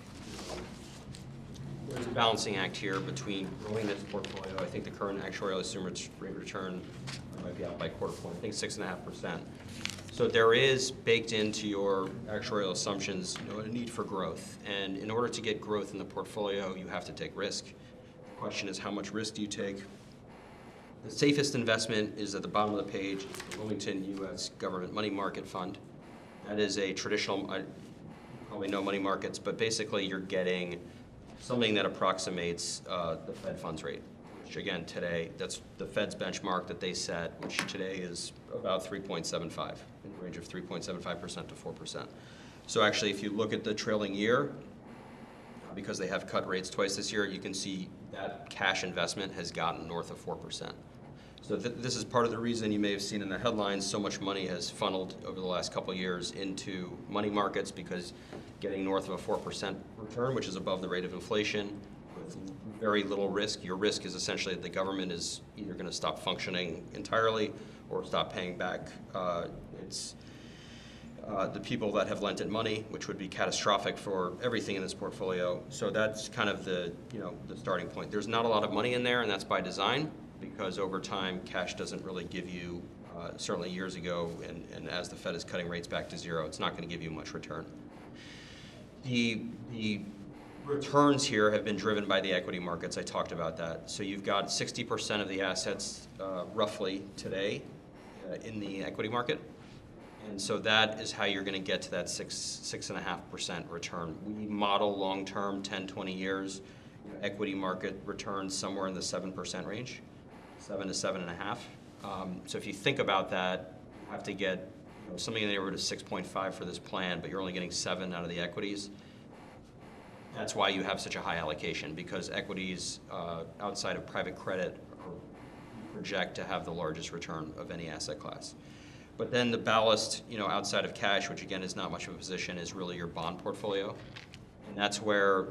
there's a balancing act here between growing this portfolio. I think the current actuarial assumed rate of return might be out by a quarter point. I think 6.5%. So there is baked into your actuarial assumptions, a need for growth. And in order to get growth in the portfolio, you have to take risk. The question is, how much risk do you take? The safest investment is at the bottom of the page, the Wilmington U.S. Government Money Market Fund. That is a traditional, I probably know money markets, but basically you're getting something that approximates the Fed funds rate, which again today, that's the Fed's benchmark that they set, which today is about 3.75, in the range of 3.75% to 4%. So actually, if you look at the trailing year, because they have cut rates twice this year, you can see that cash investment has gotten north of 4%. So this is part of the reason you may have seen in the headlines so much money has funneled over the last couple of years into money markets, because getting north of a 4% return, which is above the rate of inflation, with very little risk. Your risk is essentially that the government is either going to stop functioning entirely or stop paying back the people that have lent it money, which would be catastrophic for everything in this portfolio. So that's kind of the starting point. There's not a lot of money in there, and that's by design, because over time, cash doesn't really give you, certainly years ago, and as the Fed is cutting rates back to zero, it's not going to give you much return. The returns here have been driven by the equity markets. I talked about that. So you've got 60% of the assets roughly today in the equity market. And so that is how you're going to get to that 6.5% return. We model long-term, 10, 20 years, equity market returns somewhere in the 7% range, 7 to 7.5. So if you think about that, you have to get something in the neighborhood of 6.5 for this plan, but you're only getting 7 out of the equities. That's why you have such a high allocation, because equities outside of private credit are project to have the largest return of any asset class. But then the ballast, outside of cash, which again is not much of a position, is really your bond portfolio. And that's where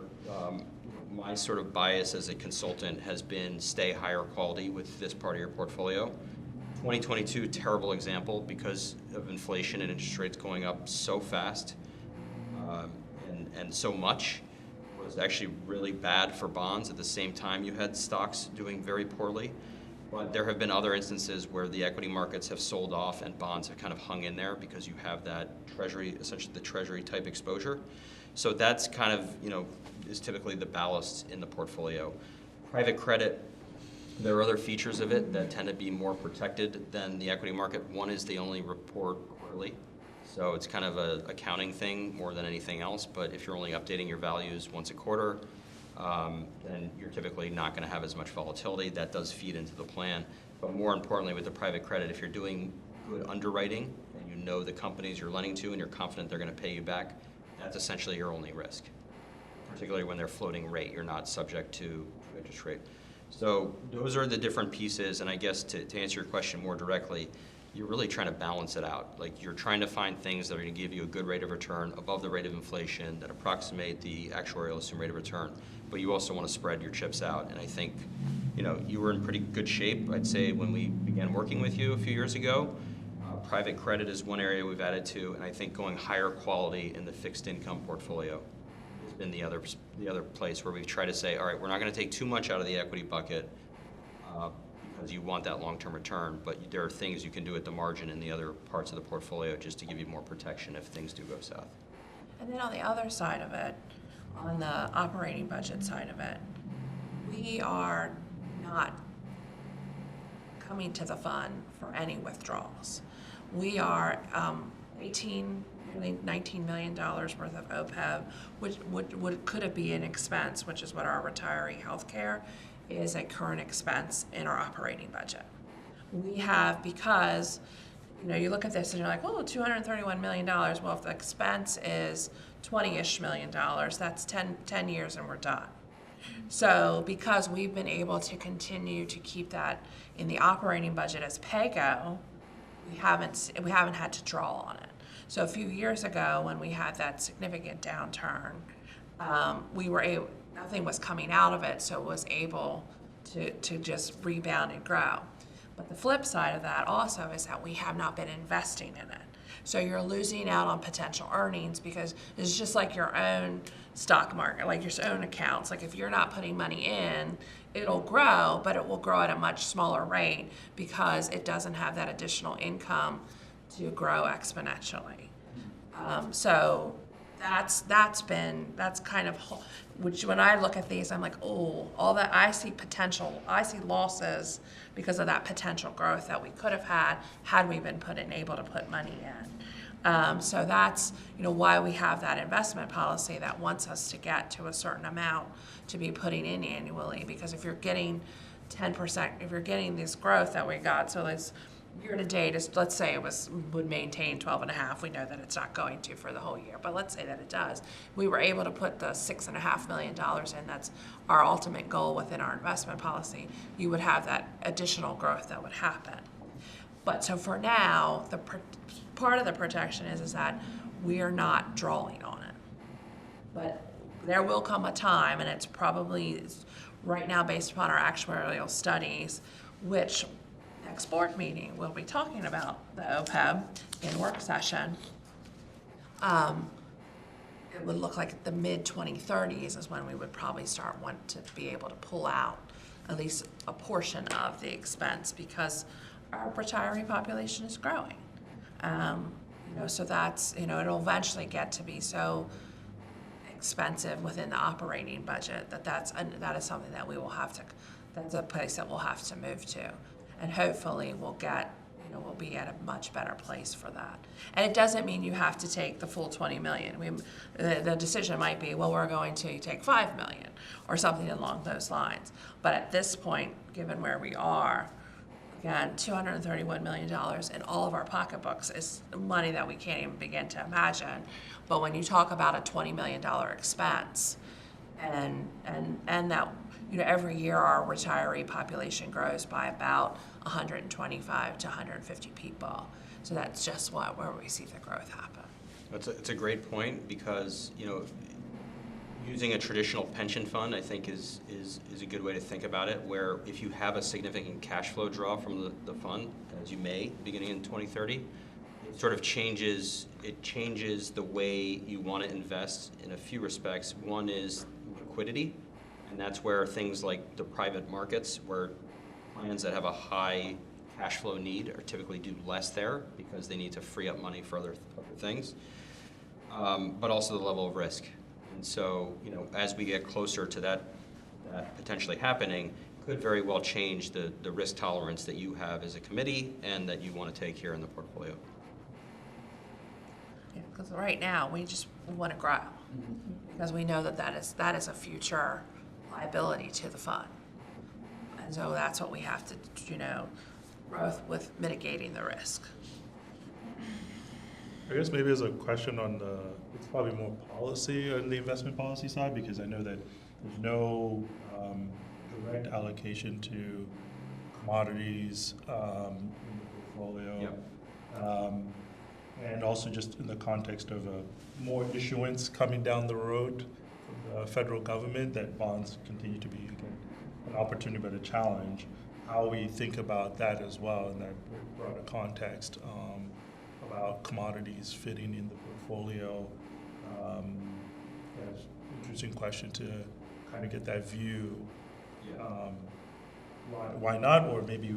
my sort of bias as a consultant has been stay higher quality with this part of your portfolio. 2022, terrible example because of inflation and interest rates going up so fast and so much. Was actually really bad for bonds. At the same time, you had stocks doing very poorly. But there have been other instances where the equity markets have sold off and bonds have kind of hung in there because you have that treasury, essentially the treasury type exposure. So that's kind of, is typically the ballast in the portfolio. Private credit, there are other features of it that tend to be more protected than the equity market. One is they only report quarterly. So it's kind of an accounting thing more than anything else. But if you're only updating your values once a quarter, then you're typically not going to have as much volatility. That does feed into the plan. But more importantly, with the private credit, if you're doing good underwriting and you know the companies you're lending to and you're confident they're going to pay you back, that's essentially your only risk. Particularly when they're floating rate, you're not subject to interest rate. So those are the different pieces. And I guess to answer your question more directly, you're really trying to balance it out. Like you're trying to find things that are going to give you a good rate of return above the rate of inflation that approximate the actuarial assumed rate of return. But you also want to spread your chips out. And I think, you were in pretty good shape, I'd say, when we began working with you a few years ago. Private credit is one area we've added to, and I think going higher quality in the fixed income portfolio has been the other place where we've tried to say, all right, we're not going to take too much out of the equity bucket because you want that long-term return, but there are things you can do at the margin in the other parts of the portfolio just to give you more protection if things do go south. And then on the other side of it, on the operating budget side of it, we are not coming to the fund for any withdrawals. We are nearly $19 million worth of OPEB, which could it be an expense, which is what our retiree health care is, a current expense in our operating budget. We have, because you look at this and you're like, oh, $231 million. Well, if the expense is $20-ish million, that's 10 years and we're done. So because we've been able to continue to keep that in the operating budget as pay-go, we haven't had to draw on it. So a few years ago when we had that significant downturn, nothing was coming out of it, so it was able to just rebound and grow. But the flip side of that also is that we have not been investing in it. So you're losing out on potential earnings because it's just like your own stock market, like your own accounts. Like if you're not putting money in, it'll grow, but it will grow at a much smaller rate because it doesn't have that additional income to grow exponentially. So that's kind of, which when I look at these, I'm like, oh, all that, I see potential, I see losses because of that potential growth that we could have had we been able to put money in. So that's, why we have that investment policy that wants us to get to a certain amount to be putting in annually, because if you're getting 10%, if you're getting this growth that we got, so this year to date is, let's say it would maintain 12.5. We know that it's not going to for the whole year, but let's say that it does. We were able to put the $6.5 million in. That's our ultimate goal within our investment policy. You would have that additional growth that would happen. But so for now, the part of the protection is that we are not drawing on it. But there will come a time, and it's probably right now based upon our actuarial studies, which next board meeting we'll be talking about the OPEB in work session. It would look like the mid-2030s is when we would probably want to be able to pull out at least a portion of the expense because our retiree population is growing. So that's, it'll eventually get to be so expensive within the operating budget that is something that we will have to, that's a place that we'll have to move to. And hopefully we'll be at a much better place for that. And it doesn't mean you have to take the full 20 million. The decision might be, well, we're going to take 5 million or something along those lines. But at this point, given where we are, again, $231 million in all of our pocketbooks is money that we can't even begin to imagine. But when you talk about a $20 million expense, and that every year our retiree population grows by about 125 to 150 people. So that's just where we see the growth happen. It's a great point because, using a traditional pension fund, I think is a good way to think about it, where if you have a significant cash flow draw from the fund, as you may, beginning in 2030, it sort of changes the way you want to invest in a few respects. One is liquidity, and that's where things like the private markets, where plans that have a high cash flow need are typically do less there because they need to free up money for other things, but also the level of risk. And so, as we get closer to that potentially happening, could very well change the risk tolerance that you have as a committee and that you want to take here in the portfolio. Because right now, we just want to grow, because we know that is a future liability to the fund. And so that's what we have to, growth with mitigating the risk. I guess maybe as a question on it's probably more policy on the investment policy side, because I know that there's no direct allocation to commodities in the portfolio. Yep. And also just in the context of more issuance coming down the road from the federal government, that bonds continue to be, again, an opportunity but a challenge. How we think about that as well in that broader context, about commodities fitting in the portfolio. That's an interesting question to kind of get that view. Why not? Or maybe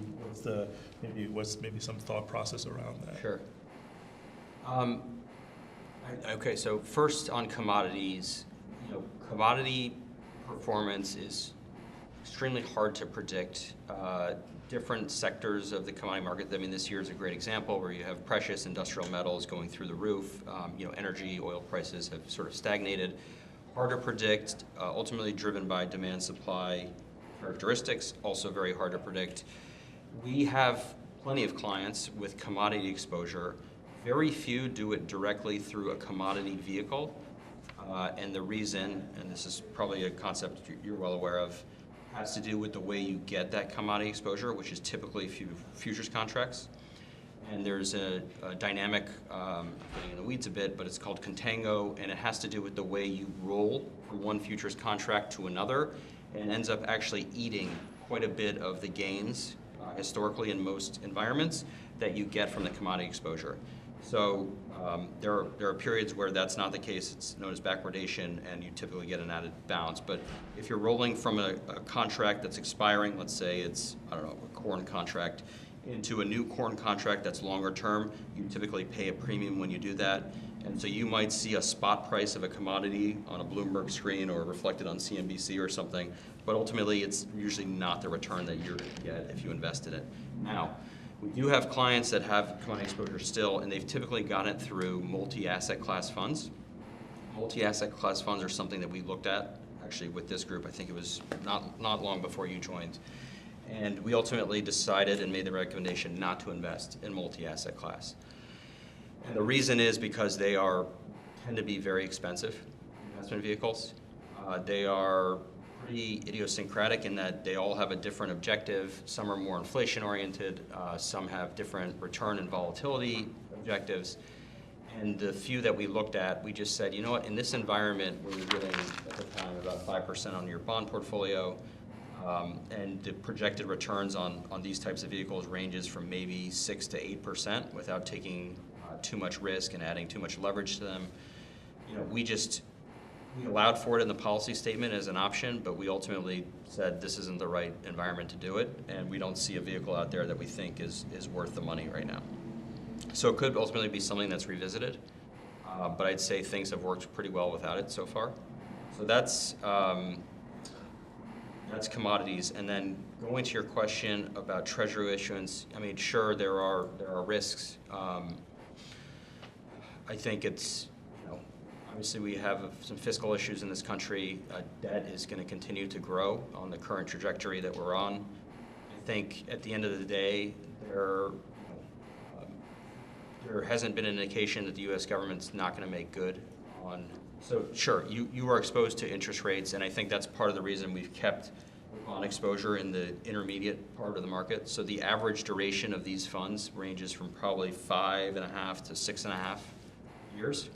what's some thought process around that? Sure. Okay, so first on commodities, commodity performance is extremely hard to predict. Different sectors of the commodity market, this year is a great example where you have precious industrial metals going through the roof. Energy, oil prices have sort of stagnated. Hard to predict, ultimately driven by demand-supply characteristics, also very hard to predict. We have plenty of clients with commodity exposure. Very few do it directly through a commodity vehicle. And the reason, and this is probably a concept you're well aware of, has to do with the way you get that commodity exposure, which is typically futures contracts. And there's a dynamic, getting in the weeds a bit, but it's called contango, and it has to do with the way you roll from one futures contract to another, and ends up actually eating quite a bit of the gains, historically in most environments, that you get from the commodity exposure. So there are periods where that's not the case. It's known as backwardation, and you typically get an added bounce. But if you're rolling from a contract that's expiring, let's say it's, a corn contract, into a new corn contract that's longer term, you typically pay a premium when you do that. And so you might see a spot price of a commodity on a Bloomberg screen or reflected on CNBC or something, but ultimately it's usually not the return that you're going to get if you invest in it. Now, we do have clients that have commodity exposure still, and they've typically gotten it through multi-asset class funds. Multi-asset class funds are something that we looked at, actually, with this group. I think it was not long before you joined. And we ultimately decided and made the recommendation not to invest in multi-asset class. And the reason is because they tend to be very expensive investment vehicles. They are pretty idiosyncratic in that they all have a different objective. Some are more inflation-oriented. Some have different return and volatility objectives. And the few that we looked at, we just said, in this environment where you're getting, at the time, about 5% on your bond portfolio, and the projected returns on these types of vehicles ranges from maybe 6 to 8% without taking too much risk and adding too much leverage to them. We allowed for it in the policy statement as an option, but we ultimately said this isn't the right environment to do it, and we don't see a vehicle out there that we think is worth the money right now. So it could ultimately be something that's revisited, but I'd say things have worked pretty well without it so far. So that's commodities. And then going to your question about treasury issuance, sure, there are risks. I think it's, obviously we have some fiscal issues in this country. Debt is going to continue to grow on the current trajectory that we're on. I think at the end of the day, there hasn't been an indication that the U.S. government's not going to make good on. So sure, you are exposed to interest rates, and I think that's part of the reason we've kept bond exposure in the intermediate part of the market. So the average duration of these funds ranges from probably 5.5 to 6.5 years,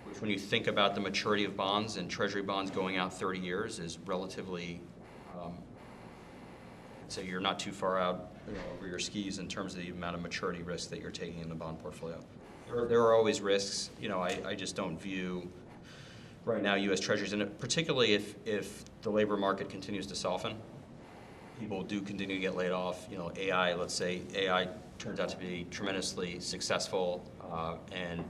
which when you think about the maturity of bonds and treasury bonds going out 30 years is relatively, so you're not too far out, over your skis in terms of the amount of maturity risk that you're taking in the bond portfolio. There are always risks. I just don't view right now U.S. Treasuries, and particularly if the labor market continues to soften, people do continue to get laid off. AI, let's say AI turns out to be tremendously successful, and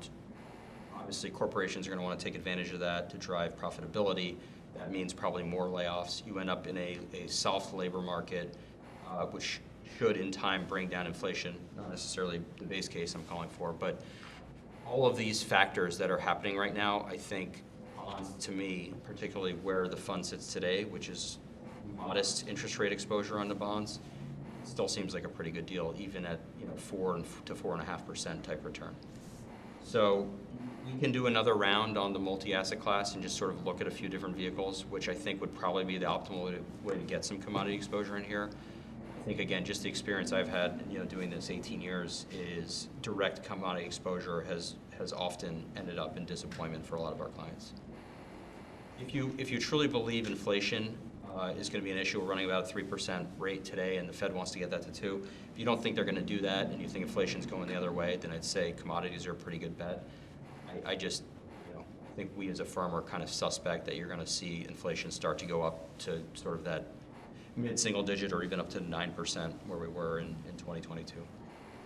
obviously corporations are going to want to take advantage of that to drive profitability. That means probably more layoffs. You end up in a soft labor market, which should in time bring down inflation, not necessarily the base case I'm calling for, but all of these factors that are happening right now, I think, to me, particularly where the fund sits today, which is modest interest rate exposure on the bonds, still seems like a pretty good deal, even at 4 to 4.5% type return. So we can do another round on the multi-asset class and just sort of look at a few different vehicles, which I think would probably be the optimal way to get some commodity exposure in here. I think, again, just the experience I've had, doing this 18 years is direct commodity exposure has often ended up in disappointment for a lot of our clients. If you truly believe inflation is going to be an issue, we're running about a 3% rate today, and the Fed wants to get that to 2%. If you don't think they're going to do that, and you think inflation's going the other way, then I'd say commodities are a pretty good bet. I just, think we as a firm are kind of suspect that you're going to see inflation start to go up to sort of that mid-single digit or even up to 9% where we were in 2022.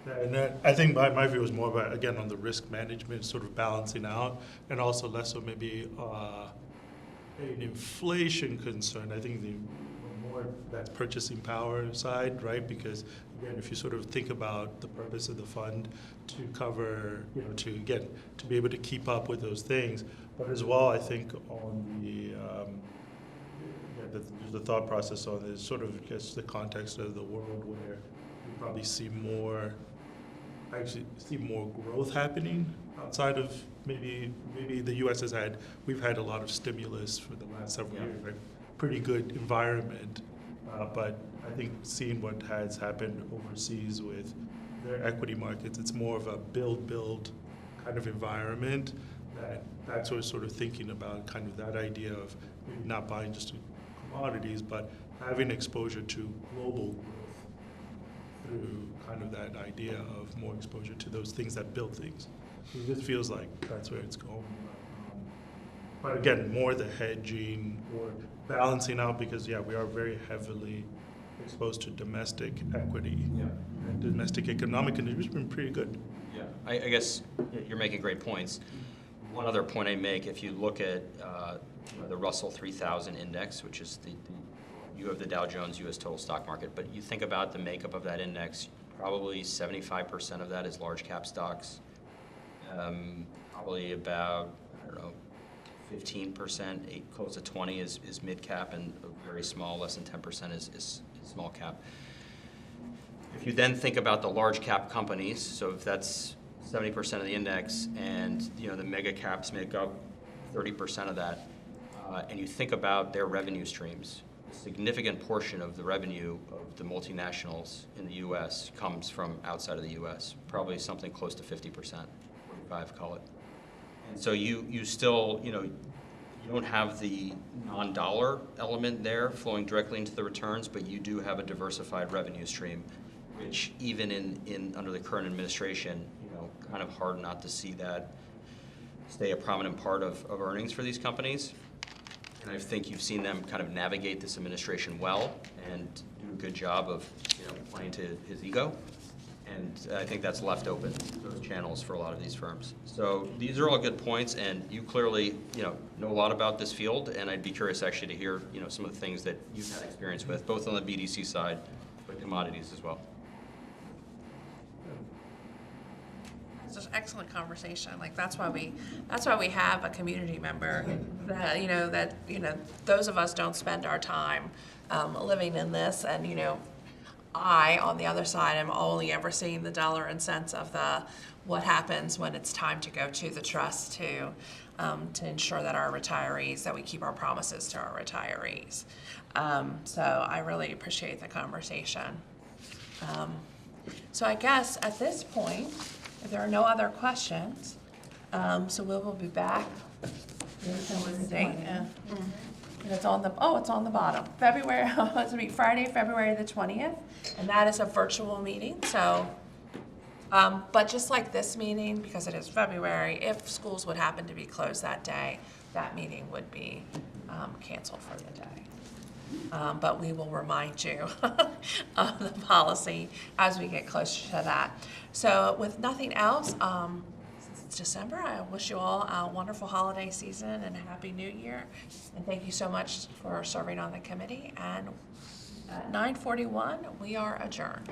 Yeah, and I think my view is more about, again, on the risk management, sort of balancing out, and also less so maybe an inflation concern. I think the more that purchasing power side, right? Because again, if you sort of think about the purpose of the fund to cover, to be able to keep up with those things, but as well, I think on the thought process on is sort of just the context of the world where we probably see more growth happening outside of maybe the U.S. we've had a lot of stimulus for the last several years, right? Pretty good environment, but I think seeing what has happened overseas with their equity markets, it's more of a build kind of environment that's what we're sort of thinking about, kind of that idea of maybe not buying just commodities, but having exposure to global growth through kind of that idea of more exposure to those things that build things. It just feels like that's where it's going. But again, more the hedging or balancing out because, we are very heavily exposed to domestic equity. Yeah. And domestic economic conditions have been pretty good. Yeah, I guess you're making great points. One other point I make, if you look at the Russell 3000 index, which is you have the Dow Jones U.S. total stock market, but you think about the makeup of that index, probably 75% of that is large cap stocks. Probably about, 15%, close to 20 is mid cap, and very small, less than 10% is small cap. If you then think about the large cap companies, so if that's 70% of the index, and the mega caps make up 30% of that, and you think about their revenue streams, a significant portion of the revenue of the multinationals in the U.S. comes from outside of the U.S., probably something close to 50%, 45, call it. And so you still, you don't have the non-dollar element there flowing directly into the returns, but you do have a diversified revenue stream, which even in under the current administration, kind of hard not to see that stay a prominent part of earnings for these companies. And I think you've seen them kind of navigate this administration well and do a good job of playing to his ego. And I think that's left open those channels for a lot of these firms. So these are all good points, and you clearly know a lot about this field, and I'd be curious actually to hear some of the things that you've had experience with, both on the BDC side, but commodities as well. It's just excellent conversation. Like that's why we have a community member that those of us don't spend our time living in this, and I, on the other side, am only ever seeing the dollar and cents of what happens when it's time to go to the trust to ensure that our retirees, that we keep our promises to our retirees. So I really appreciate the conversation. So I guess at this point, if there are no other questions, so we will be back. And it's on the, it's on the bottom. February, it's gonna be Friday, February the 20th, and that is a virtual meeting, so, but just like this meeting, because it is February, if schools would happen to be closed that day, that meeting would be canceled for the day. But we will remind you of the policy as we get closer to that. So with nothing else, since it's December, I wish you all a wonderful holiday season and a happy new year. And thank you so much for serving on the committee. And at 9:41, we are adjourned.